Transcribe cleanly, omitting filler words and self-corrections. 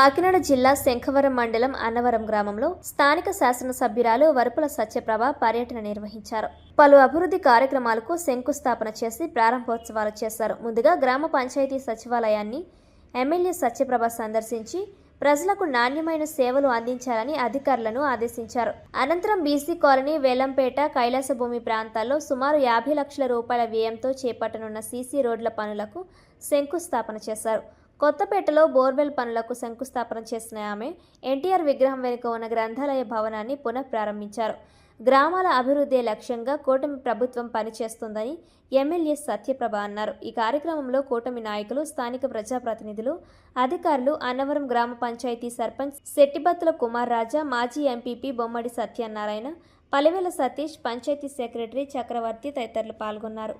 కాకినాడ జిల్లా శంఖవరం మండలం అన్నవరం గ్రామంలో స్థానిక శాసనసభ్యురాలు వరపుల సత్యప్రభ పర్యటన నిర్వహించారు. పలు అభివృద్ధి కార్యక్రమాలకు శంకుస్థాపన చేసి ప్రారంభోత్సవాలు చేశారు. ముందుగా గ్రామ పంచాయతీ సచివాలయాన్ని ఎమ్మెల్యే సత్యప్రభ సందర్శించి ప్రజలకు నాణ్యమైన సేవలు అందించాలని అధికారులను ఆదేశించారు. అనంతరం బీసీ కాలనీ, వేలంపేట, కైలాసభూమి ప్రాంతాల్లో సుమారు 50 లక్షల రూపాయల వ్యయంతో చేపట్టనున్న సీసీ రోడ్ల పనులకు శంకుస్థాపన చేశారు. కొత్తపేటలో బోర్వెల్ పనులకు శంకుస్థాపన చేసిన ఆమె ఎన్టీఆర్ విగ్రహం వెనుక ఉన్న గ్రంథాలయ భవనాన్ని పునఃప్రారంభించారు. గ్రామాల అభివృద్ధి లక్ష్యంగా కూటమి ప్రభుత్వం పనిచేస్తుందని ఎమ్మెల్యే సత్యప్రభ అన్నారు. ఈ కార్యక్రమంలో కూటమి నాయకులు, స్థానిక ప్రజాప్రతినిధులు, అధికారులు, అన్నవరం గ్రామ పంచాయతీ సర్పంచ్ శెట్టిబత్తుల కుమార్ రాజా, మాజీ ఎంపీపీ బొమ్మడి సత్యనారాయణ, పలివెల సతీష్, పంచాయతీ సెక్రటరీ చక్రవర్తి తదితరులు పాల్గొన్నారు.